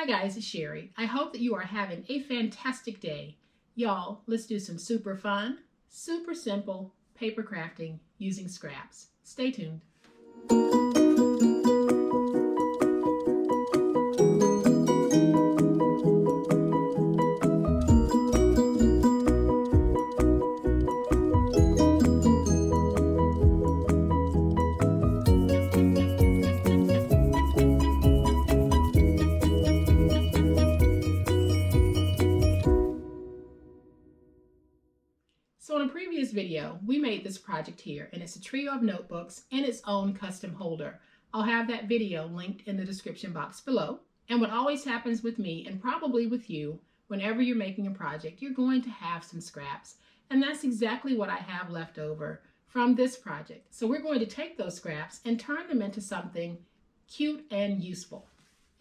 Hi guys, it's Sherry. I hope that you are having a fantastic day. Y'all, let's do some super fun, super simple paper crafting using scraps. Stay tuned. So in a previous video, we made this project here, and it's a trio of notebooks and its own custom holder. I'll have that video linked in the description box below. And what always happens with me, and probably with you, whenever you're making a project, you're going to have some scraps. And that's exactly what I have left over from this project. So we're going to take those scraps and turn them into something cute and useful.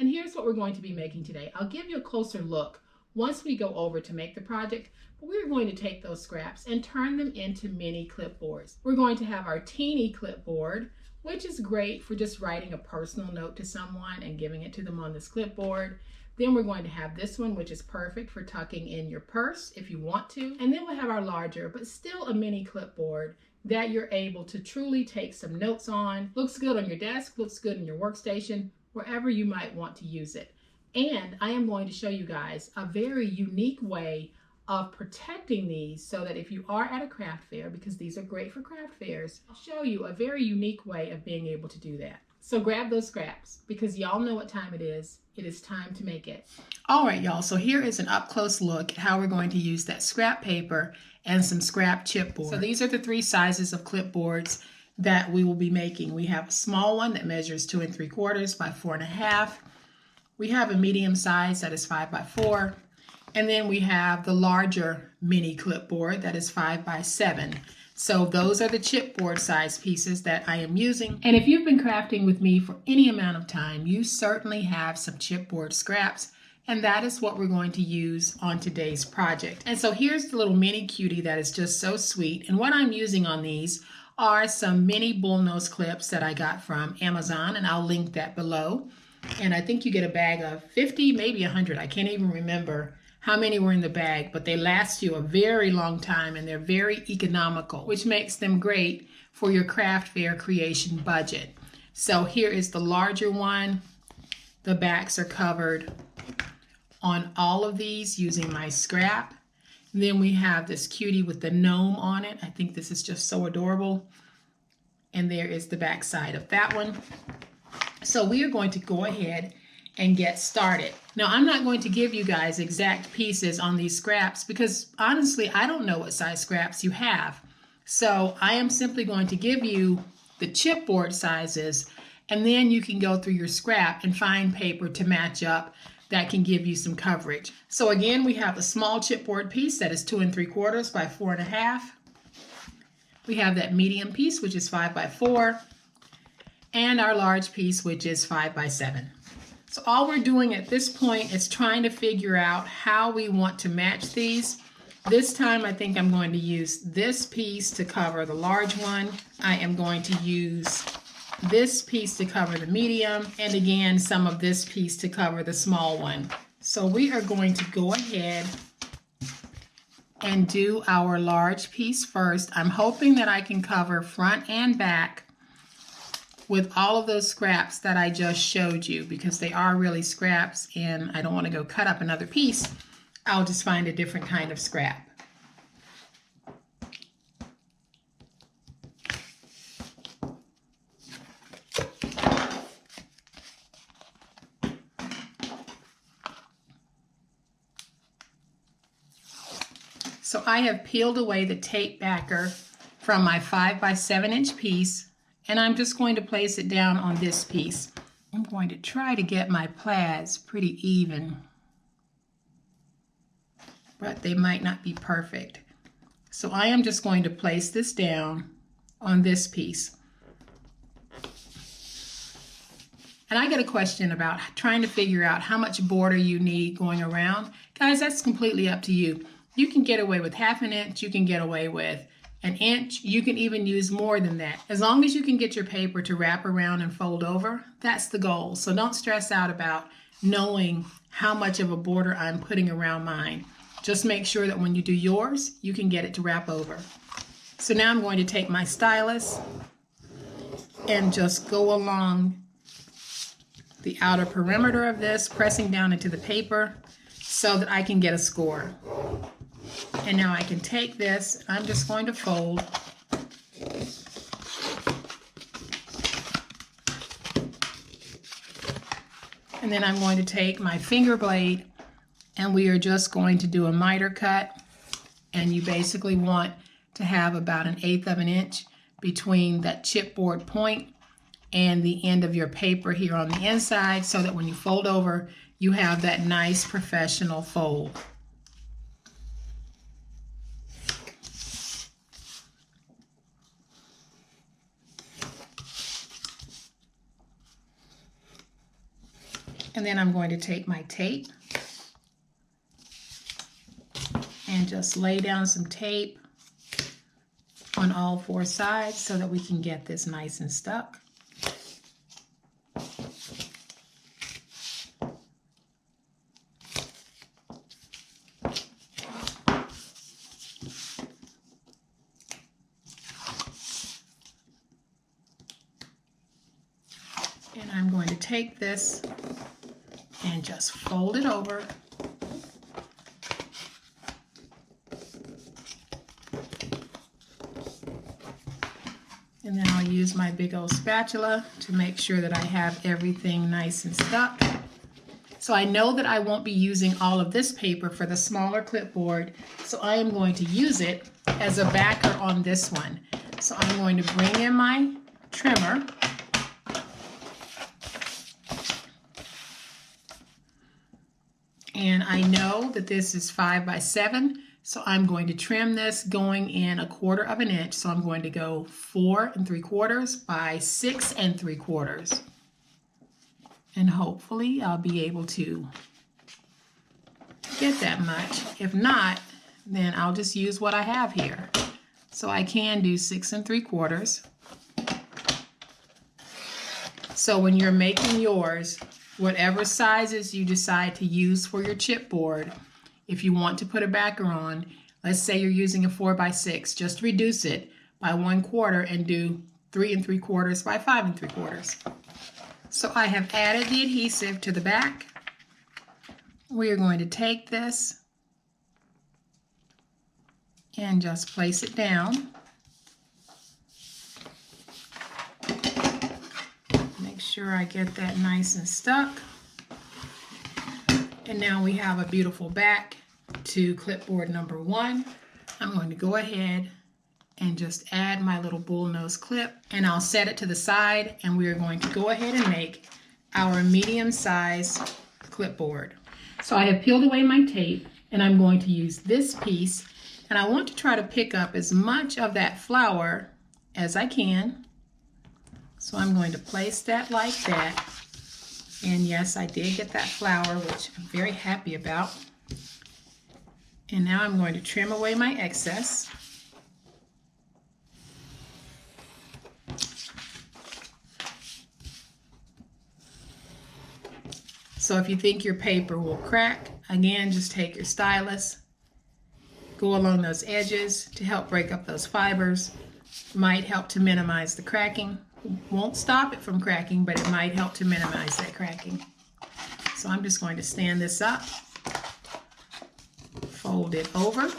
And here's what we're going to be making today. I'll give you a closer look once we go over to make the project. We're going to take those scraps and turn them into mini clipboards. We're going to have our teeny clipboard, which is great for just writing a personal note to someone and giving it to them on this clipboard. Then we're going to have this one, which is perfect for tucking in your purse if you want to. And then we'll have our larger, but still a mini clipboard that you're able to truly take some notes on. Looks good on your desk, looks good in your workstation, wherever you might want to use it. And I am going to show you guys a very unique way of protecting these so that if you are at a craft fair, because these are great for craft fairs, I'll show you a very unique way of being able to do that. So grab those scraps because y'all know what time it is. It is time to make it. All right, y'all, so here is an up-close look at how we're going to use that scrap paper and some scrap chipboard. So these are the three sizes of clipboards that we will be making. We have a small one that measures 2 3/4 by 4.5. We have a medium size that is 5 by 4. And then we have the larger mini clipboard that is 5 by 7. So those are the chipboard size pieces that I am using. And if you've been crafting with me for any amount of time, you certainly have some chipboard scraps. And that is what we're going to use on today's project. And so here's the little mini cutie that is just so sweet. And what I'm using on these are some mini bullnose clips that I got from Amazon, and I'll link that below. And I think you get a bag of 50, maybe 100. I can't even remember how many were in the bag, but they last you a very long time and they're very economical, which makes them great for your craft fair creation budget. So here is the larger one. The backs are covered on all of these using my scrap. And then we have this cutie with the gnome on it. I think this is just so adorable. And there is the back side of that one. So we are going to go ahead and get started. Now, I'm not going to give you guys exact pieces on these scraps because honestly, I don't know what size scraps you have. So I am simply going to give you the chipboard sizes, and then you can go through your scrap and find paper to match up that can give you some coverage. So again, we have a small chipboard piece that is 2 3/4 by 4.5. We have that medium piece, which is 5 by 4, and our large piece, which is 5 by 7. So all we're doing at this point is trying to figure out how we want to match these. This time I think I'm going to use this piece to cover the large one. I am going to use this piece to cover the medium, and again some of this piece to cover the small one. So we are going to go ahead and do our large piece first. I'm hoping that I can cover front and back with all of those scraps that I just showed you, because they are really scraps and I don't want to go cut up another piece. I'll just find a different kind of scrap. So I have peeled away the tape backer from my 5 by 7 inch piece, and I'm just going to place it down on this piece. I'm going to try to get my plaids pretty even, but they might not be perfect. So I am just going to place this down on this piece. And I get a question about trying to figure out how much border you need going around. Guys, that's completely up to you. You can get away with 1/2 inch, you can get away with 1 inch, you can even use more than that. As long as you can get your paper to wrap around and fold over, that's the goal. So don't stress out about knowing how much of a border I'm putting around mine. Just make sure that when you do yours, you can get it to wrap over. So now I'm going to take my stylus and just go along the outer perimeter of this, pressing down into the paper so that I can get a score. And now I can take this, I'm just going to fold. And then I'm going to take my finger blade and we are just going to do a miter cut. And you basically want to have about 1/8 of an inch between that chipboard point and the end of your paper here on the inside so that when you fold over, you have that nice professional fold. And then I'm going to take my tape and just lay down some tape on all 4 sides so that we can get this nice and stuck. And I'm going to take this and just fold it over. And then I'll use my big old spatula to make sure that I have everything nice and stuck. So I know that I won't be using all of this paper for the smaller clipboard, so I am going to use it as a backer on this one. So I'm going to bring in my trimmer. And I know that this is 5 by 7, so I'm going to trim this going in 1/4 of an inch. So I'm going to go 4 3/4 by 6 3/4. And hopefully I'll be able to get that much. If not, then I'll just use what I have here. So I can do 6 3/4. So when you're making yours, whatever sizes you decide to use for your chipboard, if you want to put a backer on, let's say you're using a 4 by 6, just reduce it by 1/4 and do 3 3/4 by 5 3/4. So I have added the adhesive to the back. We are going to take this and just place it down. Make sure I get that nice and stuck. And now we have a beautiful back to clipboard number 1. I'm going to go ahead and just add my little bullnose clip, and I'll set it to the side, and we are going to go ahead and make our medium-size clipboard. So I have peeled away my tape, and I'm going to use this piece, and I want to try to pick up as much of that flower as I can. So I'm going to place that like that. And yes, I did get that flower, which I'm very happy about. And now I'm going to trim away my excess. So if you think your paper will crack, again, just take your stylus, go along those edges to help break up those fibers. Might help to minimize the cracking. Won't stop it from cracking, but it might help to minimize that cracking. So I'm just going to stand this up, fold it over,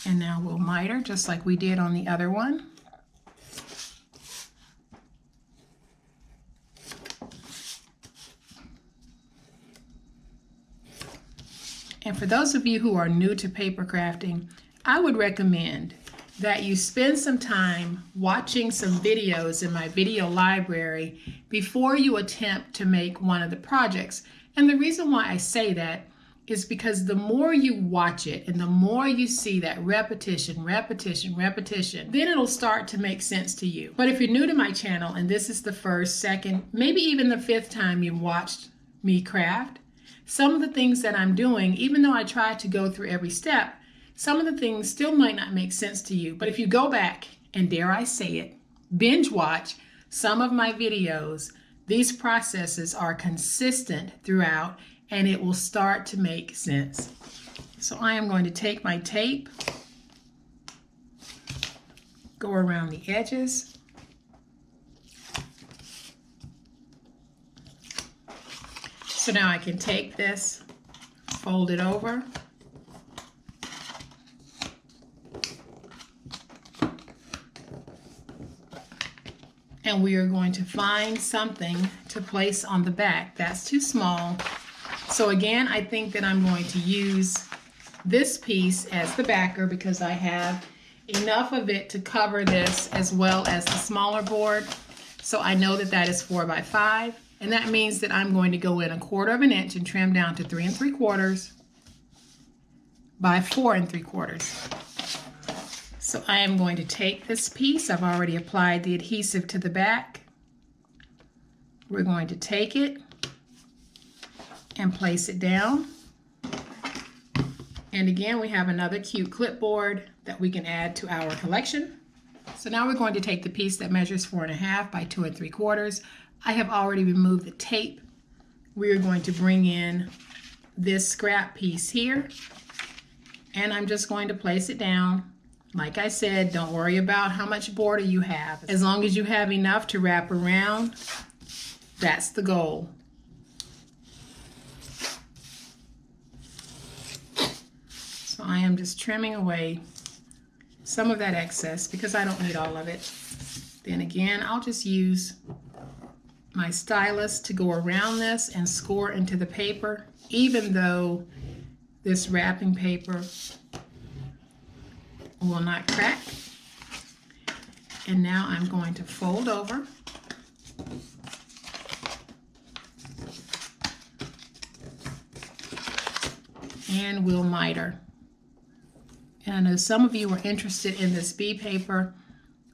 and now we'll miter just like we did on the other one. And for those of you who are new to paper crafting, I would recommend that you spend some time watching some videos in my video library before you attempt to make one of the projects. And the reason why I say that is because the more you watch it and the more you see that repetition, then it'll start to make sense to you. But if you're new to my channel and this is the first, second, maybe even the 5th time you've watched me craft, some of the things that I'm doing, even though I try to go through every step, some of the things still might not make sense to you. But if you go back and, dare I say it, binge watch some of my videos, these processes are consistent throughout and it will start to make sense. So I am going to take my tape, go around the edges, so now I can take this, fold it over, and we are going to find something to place on the back. That's too small. So again, I think that I'm going to use this piece as the backer because I have enough of it to cover this as well as the smaller board. So I know that that is 4 by 5, and that means that I'm going to go in 1/4 of an inch and trim down to 3 3/4 by 4 3/4. So I am going to take this piece. I've already applied the adhesive to the back. We're going to take it and place it down. And again, we have another cute clipboard that we can add to our collection. So now we're going to take the piece that measures 4 1/2 by 2 3/4. I have already removed the tape. We're going to bring in this scrap piece here, and I'm just going to place it down. Like I said, don't worry about how much border you have. As long as you have enough to wrap around, that's the goal. So I am just trimming away some of that excess because I don't need all of it. Then again, I'll just use my stylus to go around this and score into the paper, even though this wrapping paper will not crack. And now I'm going to fold over and we'll miter. And I know some of you are interested in this bee paper.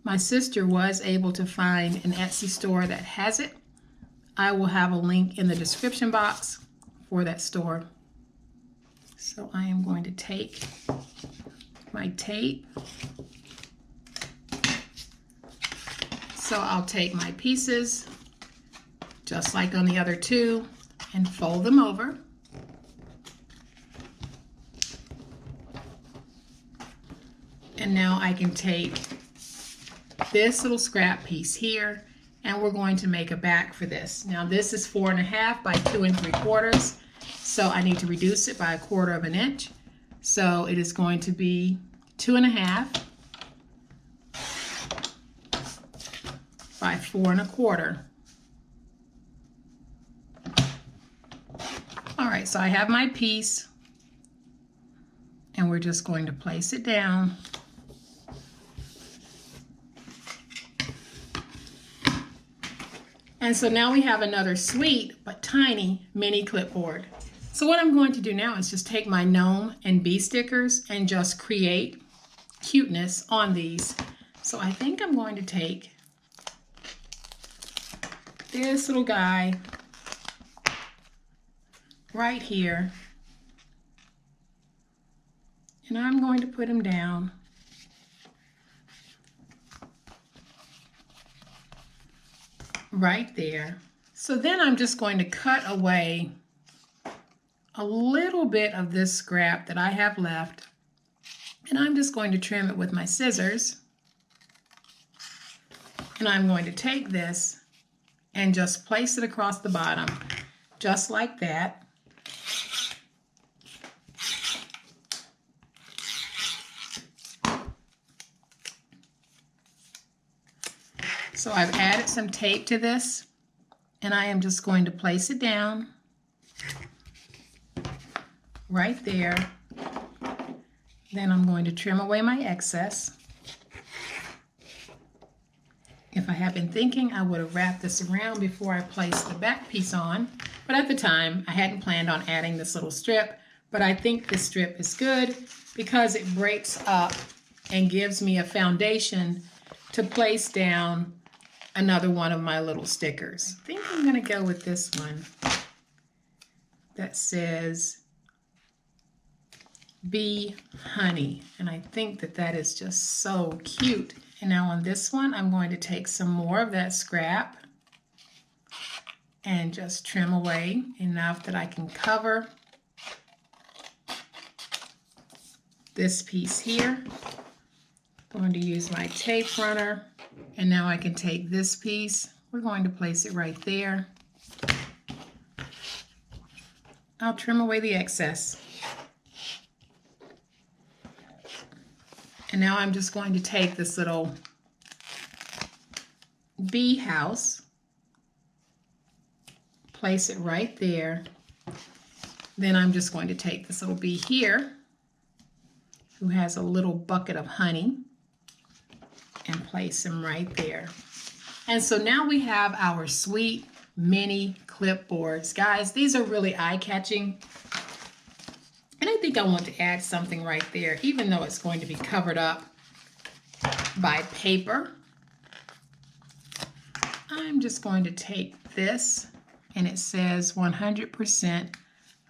My sister was able to find an Etsy store that has it. I will have a link in the description box for that store. So I am going to take my tape. So I'll take my pieces, just like on the other two, and fold them over. And now I can take this little scrap piece here, and we're going to make a back for this. Now this is 4 1/2 by 2 3/4, so I need to reduce it by 1/4 of an inch. So it is going to be 2 1/2 by 4 1/4. All right, so I have my piece, and we're just going to place it down. And so now we have another sweet but tiny mini clipboard. So what I'm going to do now is just take my gnome and bee stickers and just create cuteness on these. So I think I'm going to take this little guy right here, and I'm going to put him down. Right there. So then I'm just going to cut away a little bit of this scrap that I have left, and I'm just going to trim it with my scissors. And I'm going to take this and just place it across the bottom, just like that. So I've added some tape to this, and I am just going to place it down right there. Then I'm going to trim away my excess. If I had been thinking, I would have wrapped this around before I placed the back piece on, but at the time I hadn't planned on adding this little strip, but I think this strip is good because it breaks up and gives me a foundation to place down another one of my little stickers. I think I'm going to go with this one that says Bee Honey, and I think that that is just so cute And now on this one, I'm going to take some more of that scrap and just trim away enough that I can cover this piece here. I'm going to use my tape runner, and now I can take this piece. We're going to place it right there. I'll trim away the excess. And now I'm just going to take this little bee house, place it right there. Then I'm just going to take this little bee here, who has a little bucket of honey, and place him right there. And so now we have our sweet mini clipboards. Guys, these are really eye-catching. And I think I want to add something right there, even though it's going to be covered up by paper. I'm just going to take this, and it says 100%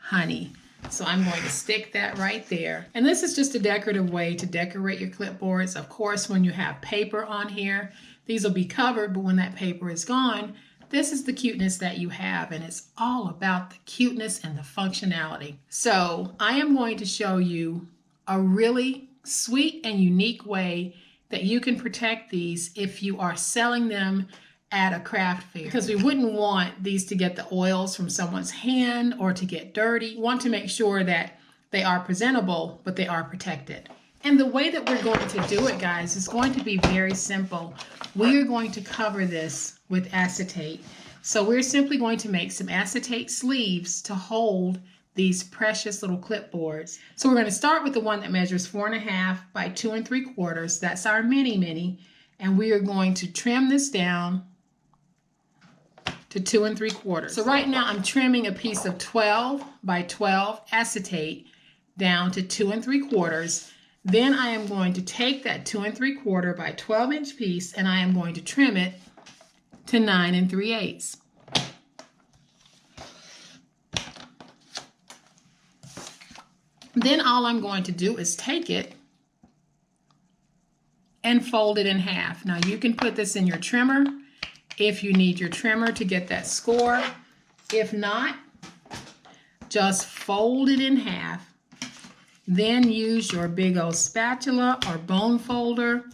honey. So I'm going to stick that right there. And this is just a decorative way to decorate your clipboards. Of course, when you have paper on here, these will be covered, but when that paper is gone, this is the cuteness that you have, and it's all about the cuteness and the functionality. So I am going to show you a really sweet and unique way that you can protect these if you are selling them at a craft fair, because we wouldn't want these to get the oils from someone's hand or to get dirty. We want to make sure that they are presentable, but they are protected. And the way that we're going to do it, guys, is going to be very simple. We are going to cover this with acetate. So we're simply going to make some acetate sleeves to hold these precious little clipboards. So we're going to start with the one that measures 4.5 by 2 3/4. That's our mini. And we are going to trim this down to 2 3/4. So right now I'm trimming a piece of 12 by 12 acetate down to 2 3/4. Then I am going to take that 2 3/4 by 12-inch piece, and I am going to trim it to 9 3/8. Then all I'm going to do is take it and fold it in half. Now you can put this in your trimmer if you need your trimmer to get that score. If not, just fold it in half. Then use your big old spatula or bone folder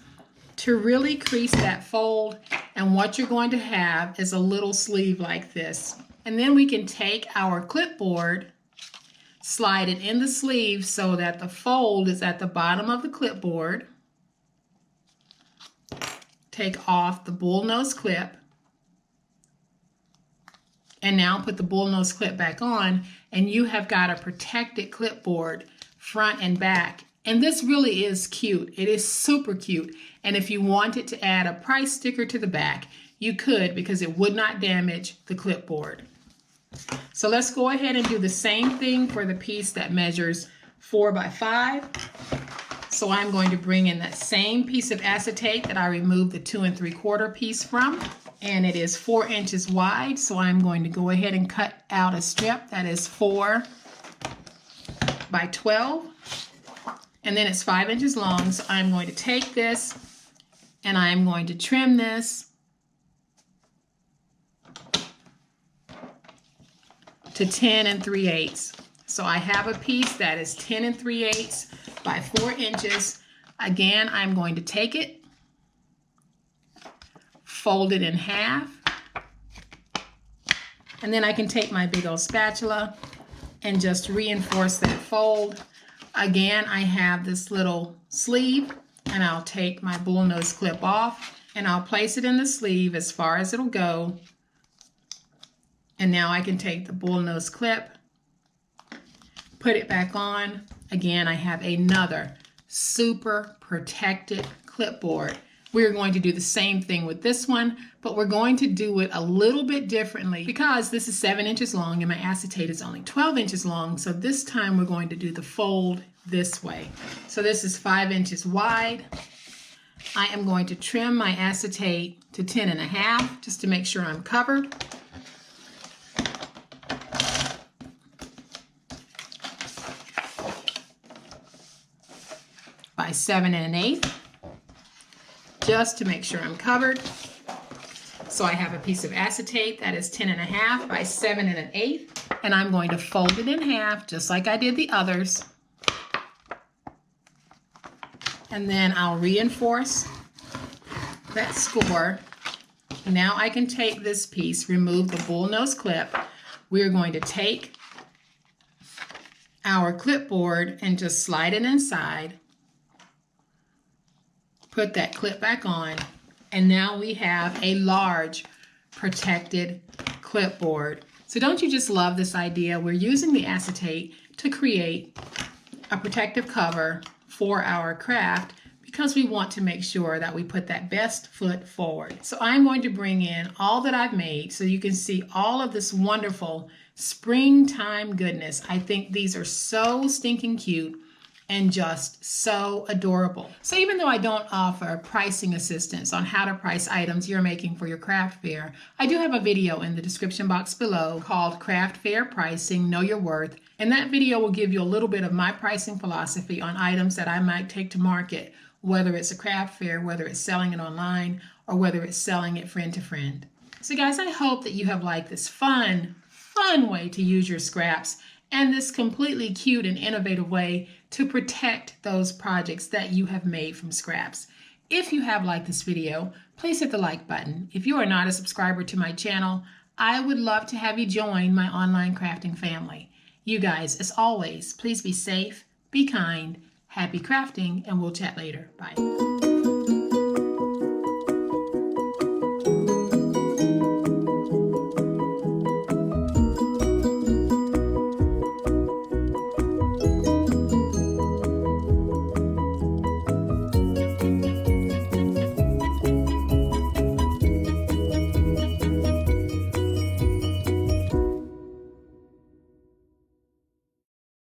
to really crease that fold. And what you're going to have is a little sleeve like this. And then we can take our clipboard, slide it in the sleeve so that the fold is at the bottom of the clipboard. Take off the bullnose clip. And now put the bullnose clip back on, and you have got a protected clipboard front and back. And this really is cute. It is super cute. And if you wanted to add a price sticker to the back, you could, because it would not damage the clipboard. So let's go ahead and do the same thing for the piece that measures 4 by 5. So I'm going to bring in that same piece of acetate that I removed the 2 3/4 piece from. And it is 4 inches wide. So I'm going to go ahead and cut out a strip that is 4 by 12, and then it's 5 inches long. So I'm going to take this and I'm going to trim this to 10 3/8. So I have a piece that is 10 3/8 by 4 inches. Again, I'm going to take it, fold it in half, and then I can take my big old spatula and just reinforce that fold. Again, I have this little sleeve, and I'll take my bullnose clip off, and I'll place it in the sleeve as far as it'll go. And now I can take the bullnose clip, put it back on. Again, I have another super protected clipboard. We're going to do the same thing with this one, but we're going to do it a little bit differently because this is 7 inches long and my acetate is only 12 inches long. So this time we're going to do the fold this way. So this is 5 inches wide. I am going to trim my acetate to 10 1/2 just to make sure I'm covered. By 7 1/8. just to make sure I'm covered. So I have a piece of acetate that is 10.5 by 7 1/8, and I'm going to fold it in half just like I did the others. And then I'll reinforce that score. Now I can take this piece, remove the bullnose clip. We're going to take our clipboard and just slide it inside. Put that clip back on, and now we have a large protected clipboard. So don't you just love this idea? We're using the acetate to create a protective cover for our craft because we want to make sure that we put that best foot forward. So I'm going to bring in all that I've made so you can see all of this wonderful springtime goodness. I think these are so stinking cute and just so adorable. So even though I don't offer pricing assistance on how to price items you're making for your craft fair, I do have a video in the description box below called Craft Fair Pricing, Know Your Worth. And that video will give you a little bit of my pricing philosophy on items that I might take to market, whether it's a craft fair, whether it's selling it online, or whether it's selling it friend to friend. So guys, I hope that you have liked this fun way to use your scraps and this completely cute and innovative way to protect those projects that you have made from scraps. If you have liked this video, please hit the like button. If you are not a subscriber to my channel, I would love to have you join my online crafting family. You guys, as always, please be safe, be kind, happy crafting, and we'll chat later. Bye.